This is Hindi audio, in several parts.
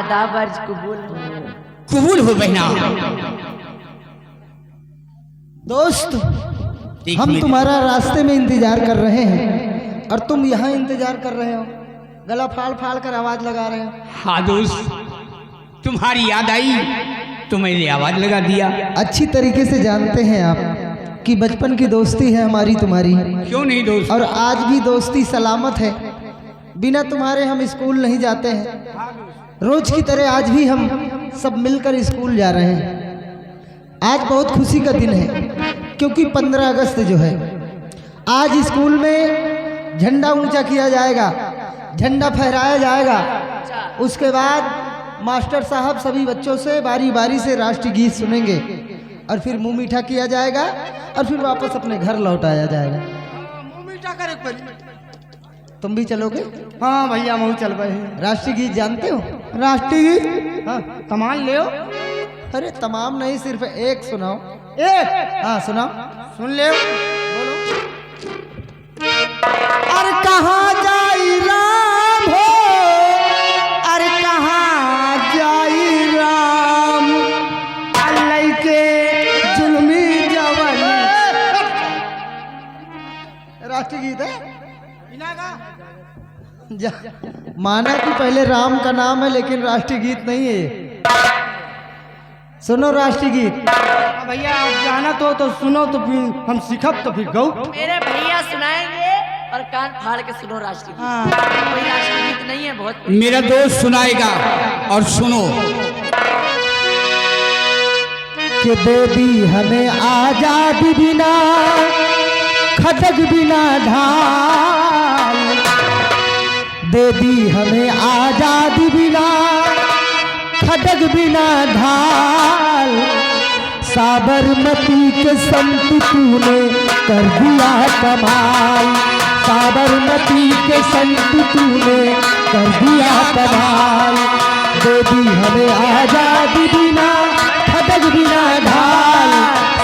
आदाब अर्ज कबूल हो बहना। दोस्त, हम तुम्हारा रास्ते में इंतजार कर रहे हैं और तुम यहाँ इंतजार कर रहे हो, गला फाड़ फाड़ कर आवाज लगा रहे हो। हाँ दोस्त, तुम्हारी याद आई तो मैंने आवाज लगा दिया। अच्छी तरीके से जानते हैं आप कि बचपन की दोस्ती है हमारी तुम्हारी। क्यों नहीं दोस्त, और आज भी दोस्ती सलामत है। बिना तुम्हारे हम स्कूल नहीं जाते हैं। रोज की तरह आज भी हम सब मिलकर स्कूल जा रहे हैं। आज बहुत खुशी का दिन है क्योंकि 15 अगस्त जो है, आज स्कूल में झंडा ऊंचा किया जाएगा, झंडा फहराया जाएगा। उसके बाद मास्टर साहब सभी बच्चों से बारी बारी से राष्ट्रीय गीत सुनेंगे और फिर मुंह मीठा किया जाएगा और फिर वापस अपने घर लौटाया जाएगा। मुंह मीठा करे पहले। तुम भी चलोगे? हाँ भैया, मैं चल रहे। राष्ट्रीय गीत जानते हो? राष्ट्रीय गीत हाँ, तमाम ले। अरे तमाम नहीं, सिर्फ एक सुनाओ। एक? हाँ सुनाओ। सुन ले। बोलो। अरे कहाँ जाई राम हो, अरे कहाँ जाई राम, अल्लाह के जुल्मी जवान। राष्ट्रीय गीत है। माना कि पहले राम का नाम है लेकिन राष्ट्रीय गीत नहीं है ये। सुनो राष्ट्रीय गीत। भैया आप जाना तो सुनो, तो फिर हम सीखब तो फिर गौ। मेरे भैया सुनाएंगे और कान फाड़ के सुनो राष्ट्रीय गीत। हाँ। कोई राष्ट्रीय गीत नहीं है, बहुत मेरा दोस्त सुनाएगा और सुनो। कि दे दी हमें आजादी बिना खटक बिना ढाल, दे दी हमें आजादी बिना खटक बिना ढाल, साबरमती के संत तूने कर दिया कमाल, साबरमती के संत तूने कर दिया कमाल, दे दी हमें आजादी बिना खटक बिना ढाल,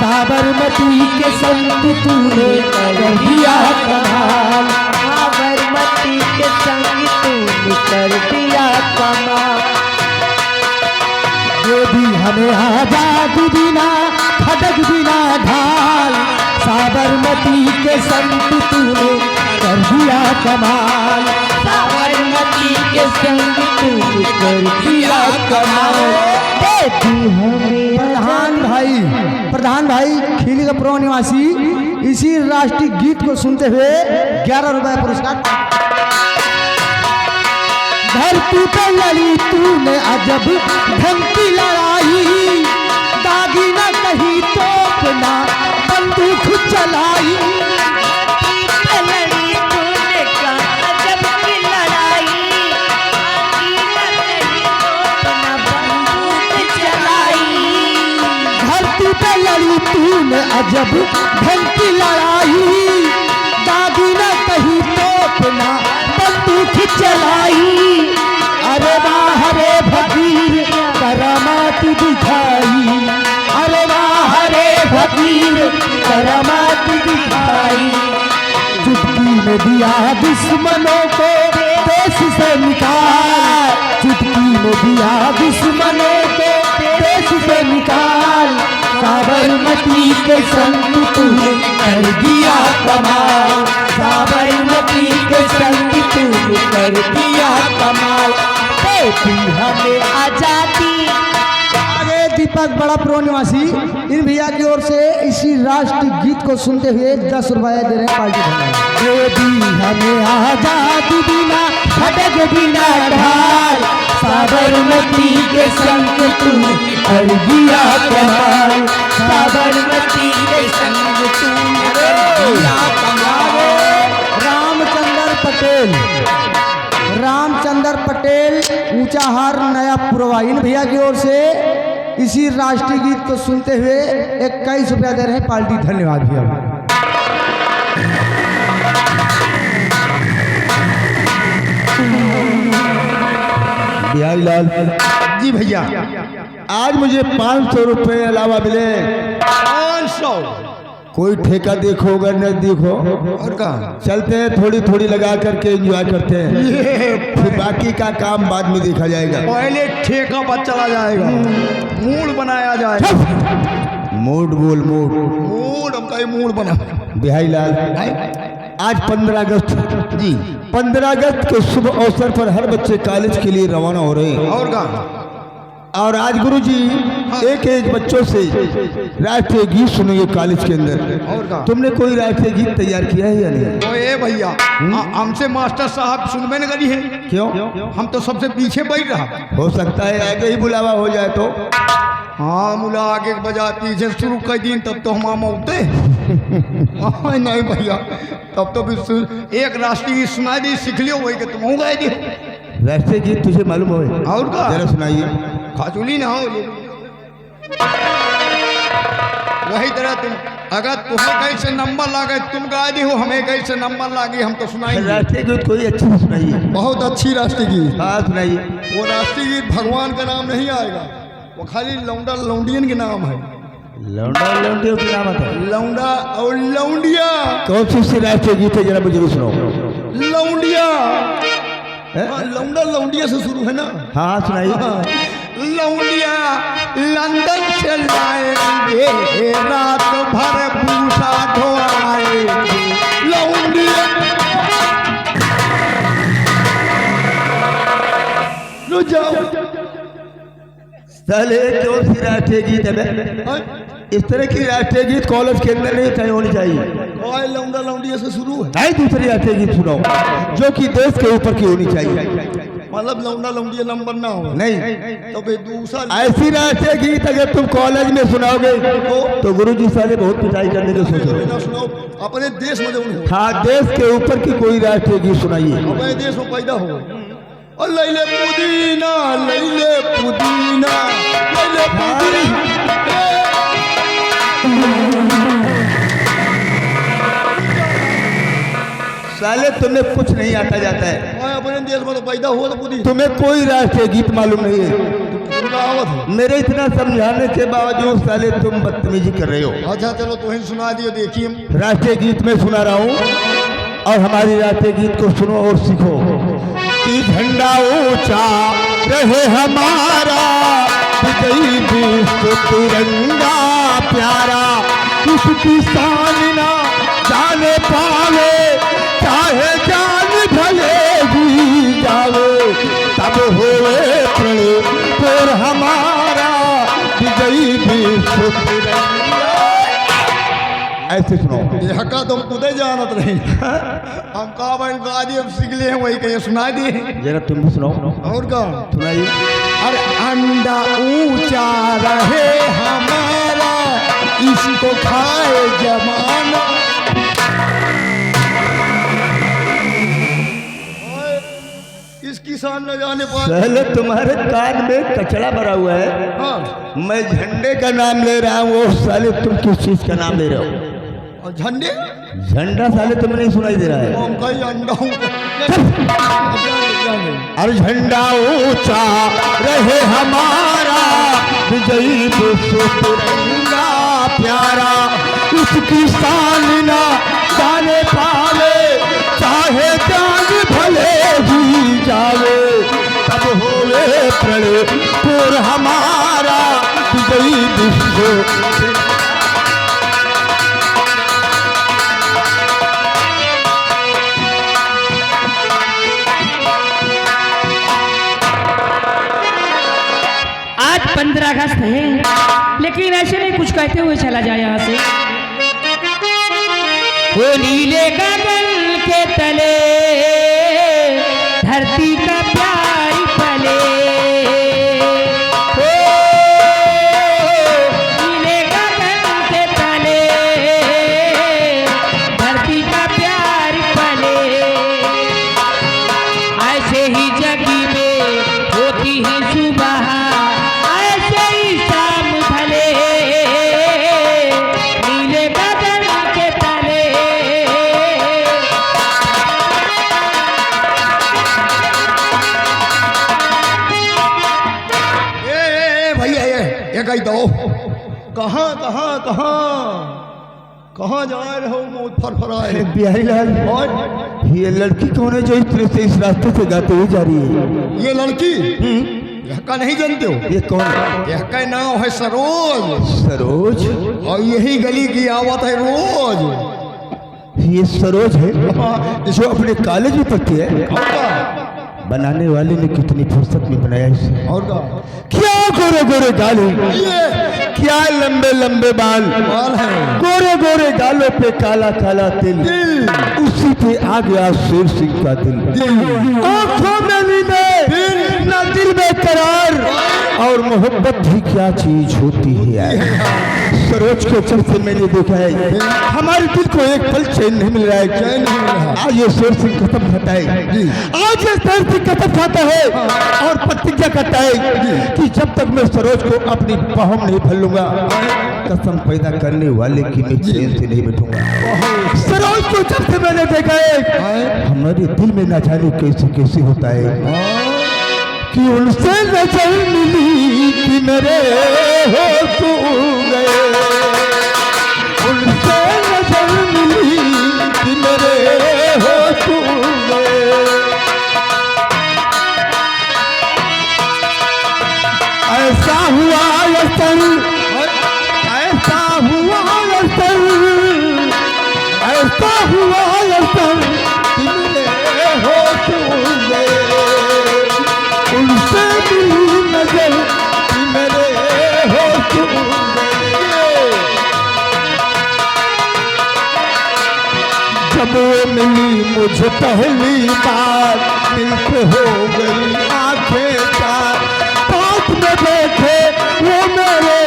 साबरमती के संत तूने कर दिया कमाल, साबरमती के संत तूने कर दिया कमाल, दे दी हमें आजादी बिना खटक बिना ढाल, साबरमती के संत तूने कर दिया कमाल, साबरमती के संत तूने कर दिया कमाल। प्रधान भाई खीली का प्रो निवासी इसी राष्ट्रीय गीत को सुनते हुए 11 रुपए पुरस्कार। धरती पे लड़ी तूने अजब ढंग की लड़ाई, दागी न कहीं तोप ना बंदूक चलाई, तूने अजब ढंग की लड़ाई, दागी न कहीं तोपना बंदूक चलाई, अरे वाह रे फकीर करामात दिखाई, अरे वाह रे फकीर करामात दिखाई, चुटकी में दिया दुश्मनों को देश से निकाल, चुटकी में दिया दुश्मनों को देश से निकाल, साबरमती के संग तूने कर दिया कमाल, साबरमती के संग तूने कर दिया कमाल, देती हमें आजादी। आगे दीपक बड़ा प्रो निवासी इन भैया की ओर से इसी राष्ट्रीय गीत को सुनते हुए 10 रुपए दे रहे हैं पार्टी धन्यवाद। देती हमें आजादी बिना खटक बिना ढाल, साबरमती के संग तूने कर दिया कमाल, साबरमती के संग तूने कर दिया कमाल। रामचंद्र पटेल ऊंचाहार नया पुरवा इन भैया की ओर से इसी राष्ट्रीय गीत को सुनते हुए 21 रुपया दे रहे हैं पार्टी धन्यवाद भैया। बिहारी लाल जी भैया, आज मुझे 500 रुपये अलावा मिले 500। कोई ठेका देखो अगर नजदीक हो और कहा चलते हैं, थोड़ी थोड़ी लगा करके एंजॉय करते हैं, फिर बाकी का काम बाद में देखा जाएगा। पहले ठेका पर चला जाएगा, मूड बनाया जाएगा। मूड बोल मूड। मूड हम कहीं मूड बना। बिहारी लाल, आज 15 अगस्त जी, 15 अगस्त के शुभ अवसर पर हर बच्चे कॉलेज के लिए रवाना हो रहे हैं। और कहा और आज गुरुजी एक एक बच्चों से राष्ट्रीय गीत सुनेंगे कॉलेज के अंदर। और कहा तुमने कोई राष्ट्रीय गीत तैयार किया है या नहीं? तो ये भैया हमसे मास्टर साहब सुनबे न करी है। क्यों? हम तो सबसे पीछे बैठ रहा। हो सकता है आगे ही बुलावा हो जाए तो। हाँ मुला आगे के बजा पीछे शुरू कर दिन तब तो हम मौते। नहीं भैया तब तो भी एक राष्ट्रीय गीत सुनाई दी, सीख लियो वही के तुम गाए दी। राष्ट्रीय गीत तुझे मालूम हो? और का जरा सुनाइए। खाचुली ना हो वही तरह तुम अगर तुम्हें कैसे नंबर लागे तुम गा दी हो, हमें कैसे नंबर लागे हम तो सुनाएंगे। राष्ट्रीय गीत कोई अच्छी से सुनाइए। बहुत अच्छी राष्ट्रीय गीत। हाँ सुनाइए। वो राष्ट्रीय गीत भगवान का नाम नहीं आएगा, वो खाली लौंडा लौंडियन के नाम है। लौंडा लौंडियों की नाम है? लौंडा और लौंडिया। कौन सी राष्ट्रीय गीत है जरा मुझे भी सुनाओ। लौंडिया। हाँ, लौंडा लौंडिया से शुरू है ना। हाँ सुनाइए। लौंडिया लंदन से लाएंगे, रात भर भूसा धोआएंगे। लौंडिया लो जाओ। साले कौन सी राष्ट्रीय गीत है बे? इस तरह की राष्ट्रीय गीत कॉलेज के अंदर नहीं कहीं होनी चाहिए। लौंडा लौंडिया से शुरू है। नहीं, दूसरी राष्ट्रीय गीत सुनाओ जो कि देश के ऊपर की होनी चाहिए। मतलब लौंडा लौंडिया नंबर ना हो। नहीं तो भाई दूसरा ऐसी राष्ट्रीय गीत अगर तुम कॉलेज में सुनाओगे तो गुरुजी साले बहुत पिटाई करने की सोच रहे हो। सुनाओ अपने देश में जो हाँ देश के ऊपर की कोई राष्ट्रीय गीत सुनाइए। अपने देश में पैदा हो। और लैले पुदीना लैले पुदीना लैले पुदीना। साले तुम्हें कुछ नहीं आता जाता है। अपने देश में तो पैदा हुआ तो पुदीना। तुम्हें कोई राष्ट्रीय गीत मालूम नहीं है। मेरे इतना समझाने के बावजूद साले तुम बदतमीजी कर रहे हो। अच्छा चलो तो ही सुना दियो, देखिए राष्ट्रीय गीत में सुना रहा हूँ और हमारी राष्ट्रीय गीत को सुनो और सीखो। कि झंडा ऊंचा रहे हमारा, विजयी विश्व तिरंगा प्यारा, किसकी शान ना जाने पावे, चाहे जान भले भी जावे, तब होए प्रणय फिर हमारा, विजयी विश्व तिरंगा। ऐसे सुनो। यह का तुम खुदे जानत रहे। हम का बन गा दिए, हम सीख लिए वही कहीं सुना दिए। जरा तुम भी सुनाओ। और का सुनाइए। अरे अंडा ऊंचा रहे हमारा, इसको खाए जमाना। इसकी शान न जाने पाए। पहले तुम्हारे कान में कचरा भरा हुआ है। हाँ मैं झंडे का नाम ले रहा हूँ और साले तुम किस चीज का नाम ले रहे हो? और झंडे झंडा साले तुम्हें नहीं सुनाई दे रहा है। हम कहीं अंडा हूँ। अरे झंडा ऊंचा रहे हमारा, विजयी विश्व तिरंगा प्यारा, उसकी शान ना जाने पावे, चाहे जान भले ही जावे, तब होवे प्रणय फिर हमारा, विजयी विश्व। आज 15 अगस्त है, लेकिन ऐसे नहीं कुछ कहते हुए चला जाए यहाँ से। वो नीले गगन के तले धरती का प्यार पले, ओ नीले गगन के तले धरती का प्यार पले, ऐसे ही जगी में होती है सुबह, ऐसे ही शाम ढले, नीले बदन के तले। भैया ये कही दो। कहाँ कहाँ कहाँ कहाँ जा रहे हो मुँह फरफराए? बिहारी लाल, और ये लड़की कौन है जो इस तरह से इस रास्ते से गाते हुए जा रही है? ये लड़की का नहीं जानते हो? ये कौन है? यह नाम है सरोज। सरोज? और यही गली की आवत है रोज। ये सरोज है जो अपने कॉलेज में पढ़ती है? और का? बनाने वाले ने कितनी फुर्सत में बनाया इसे। और का? क्या गोरे गोरे गाल है, ये क्या लंबे लंबे बाल, बाल है, गोरे गोरे गालों पे काला काला तिल, दिल, उसी पे आ गया शेर सिंह का दिल। आंखों में नींदे, ना दिल में करार, और मोहब्बत भी क्या चीज होती है यार। सरोज को जब से मैंने देखा है हमारे दिल को एक पल चैन नहीं मिल रहा है। चैन नहीं मिल रहा। आज ये शेर सिंह कसम खाता है, आज ये शेर सिंह कसम खाता है और प्रतिज्ञा करता है कि जब तक मैं सरोज को अपनी बाहों में नहीं भर लूंगा, कसम पैदा करने वाले की मैं चैन से नहीं बैठूंगा। सरोज को जब से मैंने देखा है हमारे दिल में ना जाने कैसे कैसे होता है कि उनसे नजर मिली कि मेरे हो तू गए, उनसे नजर मिली कि मेरे हो तू गए। ऐसा हुआ असर, ऐसा हुआ असर, ऐसा हुआ असर कि मेरे हो तू गए, उनसे मिली नजर कि मेरे हो तू गए। जब वो मिली मुझे पहली बार, दिल पे हो गई आंखें चार, पास में बैठे वो मेरे,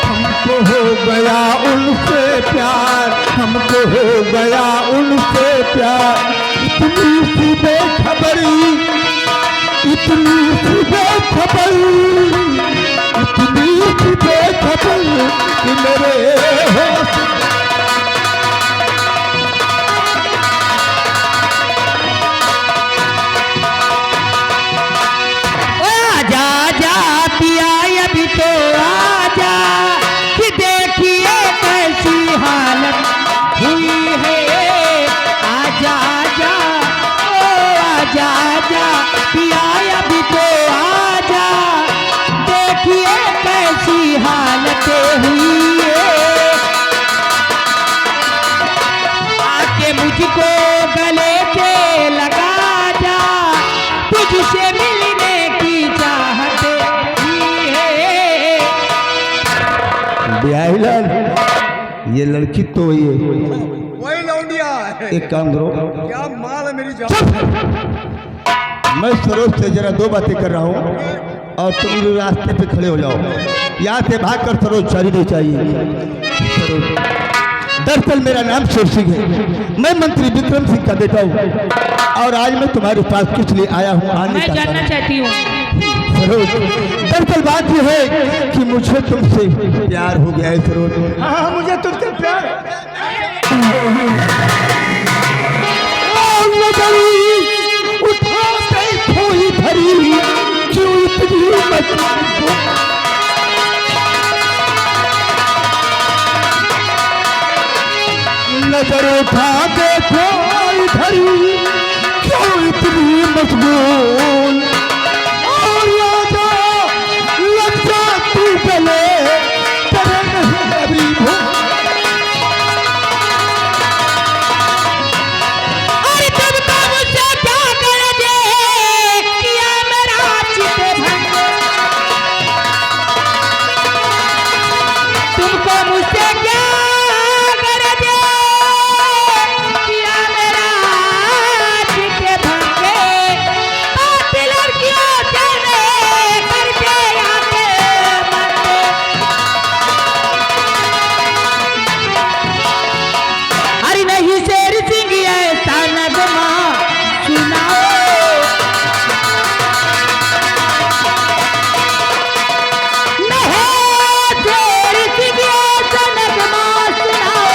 हमको हो गया उनसे प्यार, हमको हो गया उनसे प्यार। इतनी सी बेखबरी, इतनी सी बेखबरी, इतनी सी बेखबरी कि मेरे होश। आजा जा पिया अभी तो आजा, कि देखिए कैसी हालत हुई है। आजा जा ओ आजा जा पिया अभी तो आजा, देखिए कैसी हालत हुई है। आके मुझको गले से लगा जा, तुझसे मिलने की चाहत ही है। बिहारी लाल, ये लड़की तो ये वही लौंडिया है। एक काम करो, क्या माल है मेरी जान। मैं सरोज से जरा दो बातें कर रहा हूँ और तुम मेरे रास्ते पे खड़े हो जाओ। यहाँ से भाग कर सरोज चली नहीं चाहिए। सरोज, दरअसल मेरा नाम शेर सिंह है, मैं मंत्री विक्रम सिंह का बेटा हूँ और आज मैं तुम्हारे पास किस लिए आया हूँ आने मैं का जानना कारण। चाहती हूँ। सरोज, दरअसल बात यह है कि मुझे तुमसे प्यार हो गया है सरोज। हाँ मुझे तुझसे प्यार। उठाते खोई भरी क्यों इतनी मजबूर, नजर उठाते खोई भरी क्यों इतनी मजबूर, और राजा लग जा तू गले तेरे नहीं अभी भूल। अरे तुमको मुझसे क्या कर दे, किया मेरा चित भंग। तुमको मुझसे क्या कर दे, किया मेरा चित भंग। बात लड़कियों से करके आके मरते। अरे नहीं शेर सिंह ऐसा नगमा सुनाओ, नहीं शेर सिंह ऐसा नगमा सुनाओ,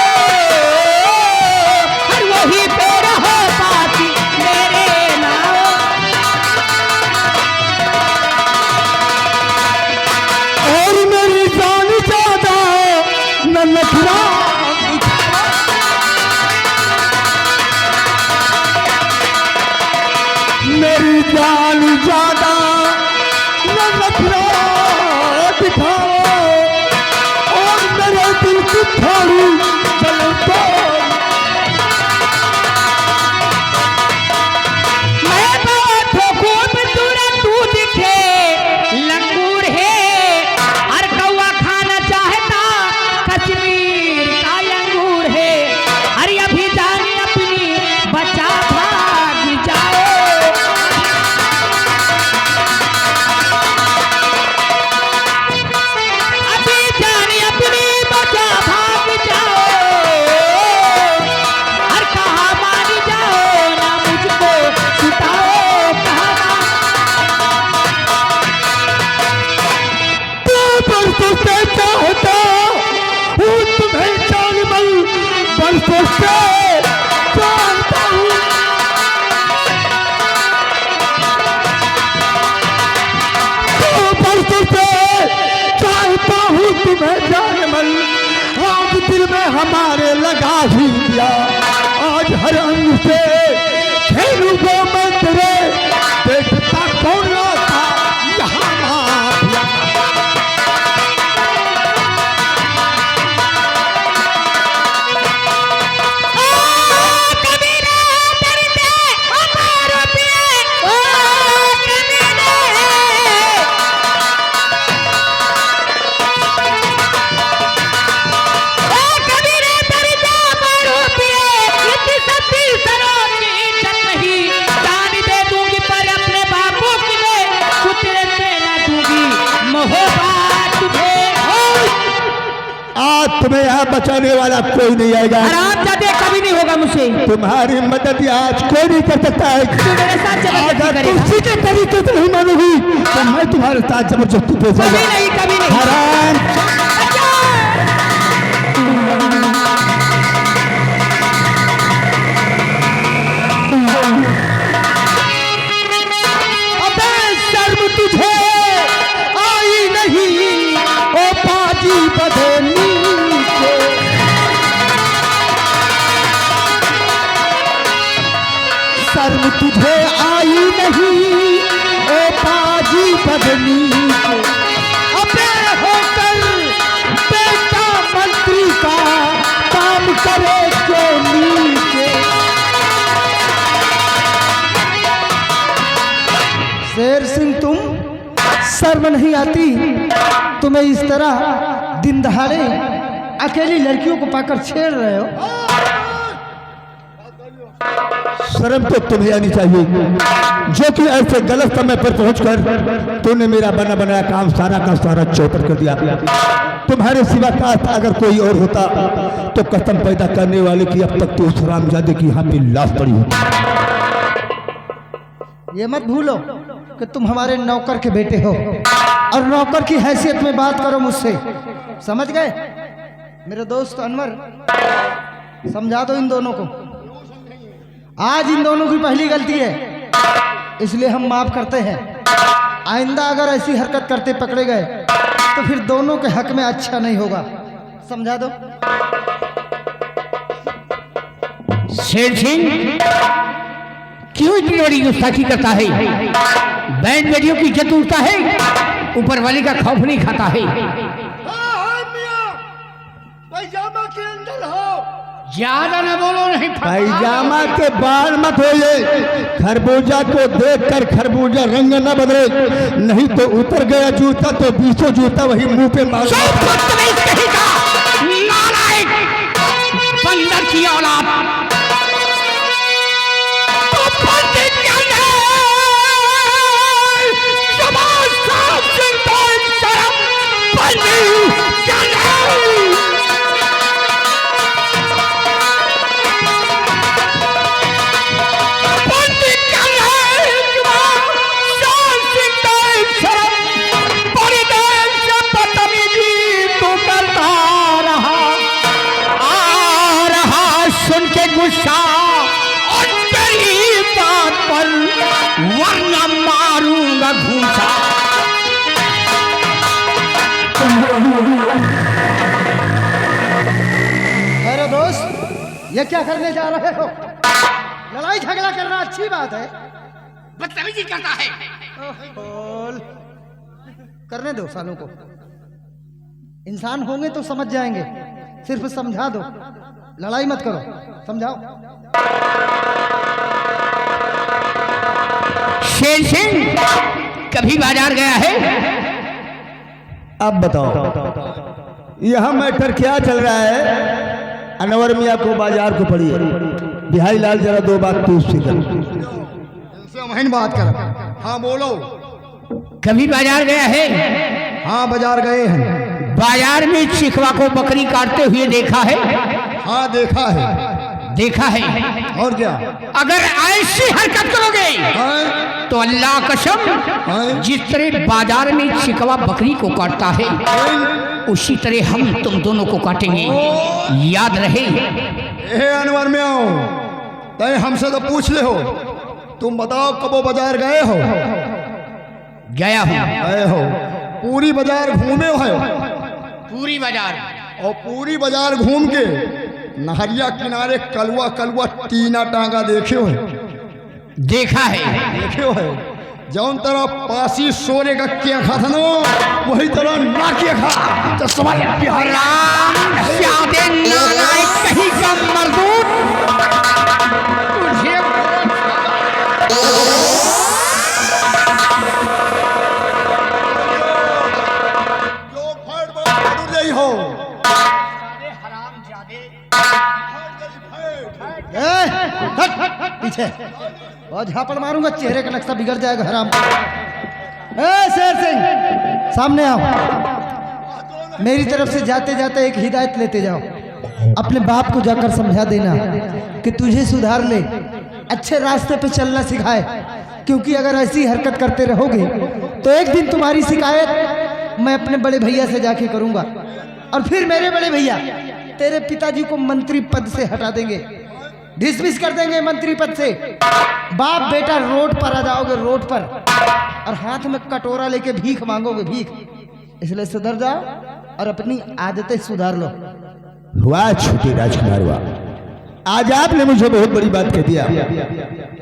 और वही पे रहो बाकी मेरे नाओ। और मेरी जान ज्यादा न नखरा मेरी जान ज्यादा न नखरा दिखाओ और मेरे दिल की थोड़ी जलन तो मैं बहुत खूबसूरत तू दिखे लंगूर है हर कौवा खाना चाहता कश्मीर का अंगूर है अरे अभी जाने अपनी बचा भाग जाओ अभी जाने अपनी बचा भाग जाओ हर कहा मान जाओ ना मुझको सुताओ कहा तू बरसों से चाहता हूँ तुम्हें जानमल बरसों से जानता हूँ तू बरसों से चाहता हूँ तुम्हें जानमल आज दिल में हमारे लगा ही दिया आज हर अंग से खेलूंगा मैं तेरे देखता कौन आता यहाँ माफिया कबीरा दर्द हमारो पिए ओ कमीने ओ कबीरा दर्द हमारो पिए इतनी सती सरों की इज्जत नहीं जान दे दूंगी पर अपने बापू की मैं कुतरे से ना दूंगी मोहब्बत तुझे आज तुम्हें यहाँ बचाने वाला कोई नहीं आएगा आराम जाते कभी नहीं होगा मुझसे तुम्हारी मदद आज कोई नहीं कर सकता है तू मेरे साथ जबरदस्ती अगर तुम करेगा सीधे तरीके से नहीं मानोगी तो मैं तुम्हारे साथ जबरदस्ती पेश कभी नहीं कभी नहीं हराम अबे शर्म तुझे आई नहीं ओ बाजी बदनी के शर्म तुझे आई नहीं ओ बाजी बदनी के अबे होकर बेटा मंत्री का काम करे क्यों नीचे शेर सिंह तुम शर्म नहीं आती तुम्हें इस तरह दिन दहाड़े अकेली लड़कियों को पाकर छेड़ रहे हो शर्म तो तुम्हें आनी चाहिए जो कि ऐसे गलत समय पर पहुंचकर तूने मेरा बना बनाया काम सारा का सारा चौपट कर दिया तुम्हारे सिवा का अगर कोई और होता तो कसम पैदा करने वाले की अब तक तो उस रामजादे की यहाँ पे लाश पड़ी होती ये मत भूलो कि तुम हमारे नौकर के बेटे हो और नौकर की हैसियत में बात करो मुझसे समझ गए मेरे दोस्त अनवर समझा दो इन दोनों को आज इन दोनों की पहली गलती है इसलिए हम माफ करते हैं आइंदा अगर ऐसी हरकत करते पकड़े गए तो फिर दोनों के हक में अच्छा नहीं होगा समझा दो शेर सिंह क्यों इतनी बड़ी गुस्ताखी करता है बैंड बेटियों की इज्जत उठता है ऊपर वाले का खौफ नहीं खाता है पैजामा के अंदर हो ज्यादा न बोलो नहीं पैजामा के बाल मत हो ये खरबूजा को देखकर खरबूजा रंग न बदले नहीं तो उतर गया जूता तो बीसों जूता वही मुंह पे मार नालायक बंदर की औलाद गुस्सा और तेरी बात पर वरना मारूंगा घूसा मेरे दोस्त ये क्या करने जा रहे हो लड़ाई झगड़ा करना अच्छी बात है बदतमीजी करता है। बोल, करने दो सालों को, इंसान होंगे तो समझ जाएंगे, सिर्फ समझा दो, लड़ाई मत करो, समझाओ। शेर सिंह कभी बाजार गया है? अब बताओ यहाँ मैटर क्या चल रहा है? अनवर मियाँ को बाजार को पड़ी है। बिहारी लाल जरा दो बात पूछ कर। इनसे महीन बात कर। हाँ बोलो। कभी बाजार गया है? हाँ बाजार गए हैं। बाजार में चिकवा को बकरी काटते हुए देखा है? हाँ देखा है। देखा है। और क्या? अगर ऐसी हरकत करोगे हाँ? तो अल्लाह कसम, हाँ? जिस तरह बाजार में चिकवा बकरी को काटता है उसी तरह हम तुम दोनों को काटेंगे, याद रहे। ए अनवर में आओ, तय हमसे तो पूछ ले हो। तुम बताओ कबो बाजार गए हो? गया हूँ। गए हो? पूरी बाजार घूमे हो? पूरी बाजार। और पूरी बाजार घूम के नहरिया किनारे कलवा कलवा टीना टांगा देखे हो? देखा है। देखे हो? जौन तरह पासी सोने का क्या खा था नो, वही तरह ना क्या खा। तो समझ राम श्यादे नालायक कहीं का मर्दूद, तुझे जो फट बड़ रही हो। पीछे और झापड़ मारूंगा, चेहरे का नक्शा बिगड़ जाएगा हराम। शेर सिंह सामने आओ, मेरी तरफ से जाते जाते एक हिदायत लेते जाओ। अपने बाप को जाकर समझा देना कि तुझे सुधार ले, अच्छे रास्ते पे चलना सिखाए, क्योंकि अगर ऐसी हरकत करते रहोगे तो एक दिन तुम्हारी शिकायत मैं अपने बड़े भैया से जाके करूंगा, और फिर मेरे बड़े भैया तेरे पिताजी को मंत्री पद से हटा देंगे, डिसमिस कर देंगे मंत्री पद से। बाप बेटा रोड पर आ जाओगे, रोड पर, और हाथ में कटोरा लेके भीख मांगोगे, भीख। इसलिए सुधर जाओ और अपनी आदतें सुधार लो। वाह छोटे राजकुमार वाह, आज आपने मुझे बहुत बड़ी बात कह दिया।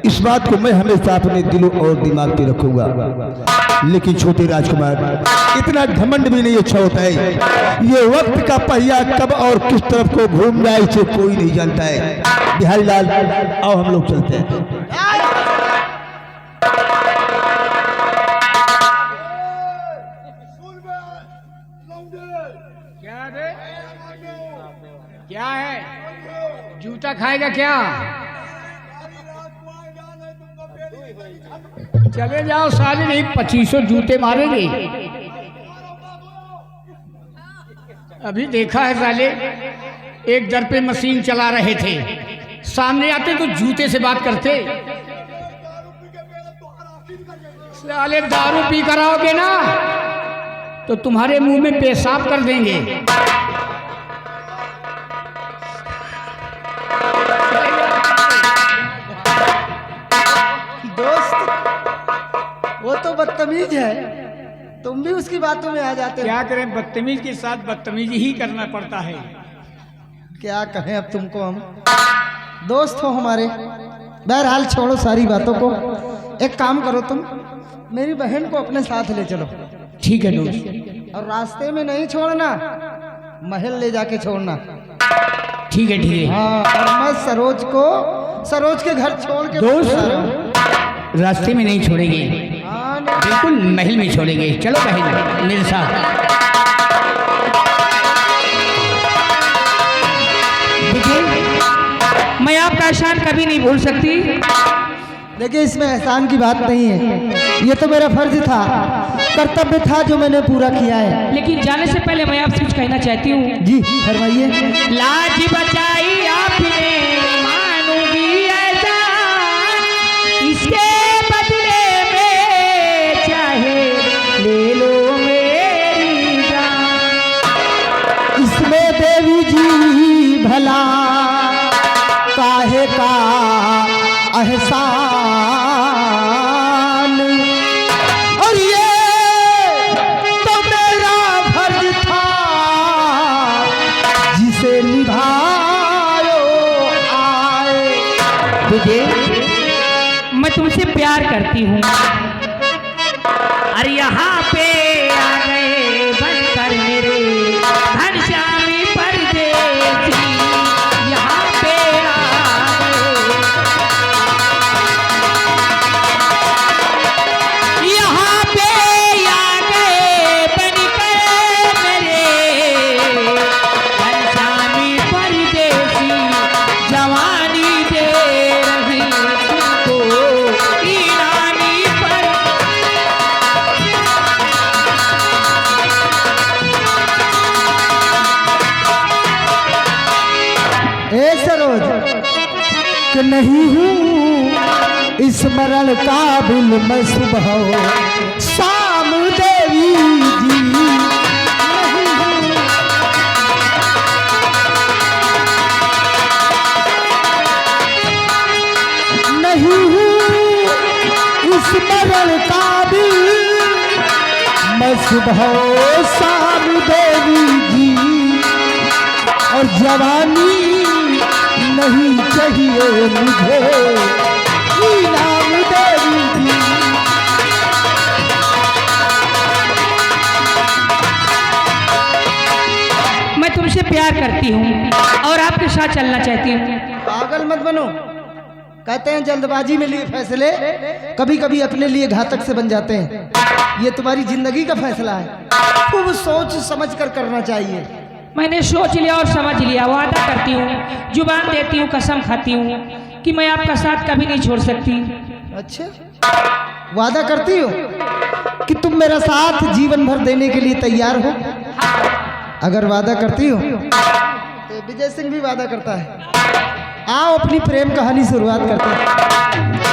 इस बात को मैं हमेशा अपने दिलों और दिमाग पे रखूंगा। लेकिन छोटे राजकुमार, इतना घमंड भी नहीं अच्छा होता है। ये वक्त का पहिया कब और किस तरफ को घूम जाए इसे कोई नहीं जानता है। बिहारी लाल आओ हम लोग चलते हैं। क्या है? जूता खाएगा क्या? चले जाओ साले, नहीं 2500 जूते मारेंगे। अभी देखा है साले, एक दर पे मशीन चला रहे थे, सामने आते तो जूते से बात करते। साले दारू पी कर आओगे ना तो तुम्हारे मुंह में पेशाब कर देंगे। वो तो बदतमीज है, तुम भी उसकी बातों में आ जाते हो। क्या करें, बदतमीज के साथ बदतमीजी ही करना पड़ता है। क्या कहें अब तुमको, हम दोस्त हो हमारे। बहरहाल छोड़ो सारी बातों को, एक काम करो, तुम मेरी बहन को अपने साथ ले चलो। ठीक है दोस्त। और रास्ते में नहीं छोड़ना, महल ले जाके छोड़ना। ठीक है ठीक है। हाँ, और मैं सरोज के घर छोड़ के दोस्त रास्ते में नहीं छोड़ेंगे, हाँ, नहीं। बिल्कुल महल में छोड़ेंगे। चलो बहन मेरे साथ। देखिए, मैं आपका एहसान कभी नहीं भूल सकती। देखिए, इसमें एहसान की बात नहीं है, ये तो मेरा फर्ज था, कर्तव्य था जो मैंने पूरा किया है। लेकिन जाने से पहले मैं आपसे कुछ कहना चाहती हूँ। जी फरमाइए। लाज बचाई आपने, मानूंगी ऐसा, इसके बदले में चाहे ले लो मेरी जान। इसमें देवी जी भला काहे का एहसान, और ये तो मेरा फर्ज था जिसे निभायो आए। मैं मैं तुमसे प्यार करती हूँ। अरे यहाँ पे आ गए बनकर मेरे घनश्यामी परदेसी, यहाँ पे आ गए, यहाँ पे आ गए बनकर मेरे घनश्यामी परदेसी, जवानी दे रही तुमको ईरानी पर। ए सरोज कि नहीं हूँ स्मरण काबिल मैं सुबह शाम देवी जी, नहीं हूँ। नहीं हूँ स्मरण काबिल मैं सुबह शाम देवी जी, और जवानी नहीं चाहिए मुझे इनाम देवी जी। मैं तुमसे प्यार करती हूँ और आपके साथ चलना चाहती हूँ। पागल मत बनो। कहते हैं जल्दबाजी में लिए फैसले कभी कभी अपने लिए घातक से बन जाते हैं। ये तुम्हारी जिंदगी का फैसला है, खूब सोच समझ कर करना चाहिए। मैंने सोच लिया और समझ लिया, वादा करती हूँ, जुबान देती हूँ, कसम खाती हूँ कि मैं आपका साथ कभी नहीं छोड़ सकती। अच्छा, वादा करती हो कि तुम मेरा साथ जीवन भर देने के लिए तैयार हो? अगर वादा करती हो तो विजय सिंह भी वादा करता है। आओ अपनी प्रेम कहानी शुरुआत करते हैं।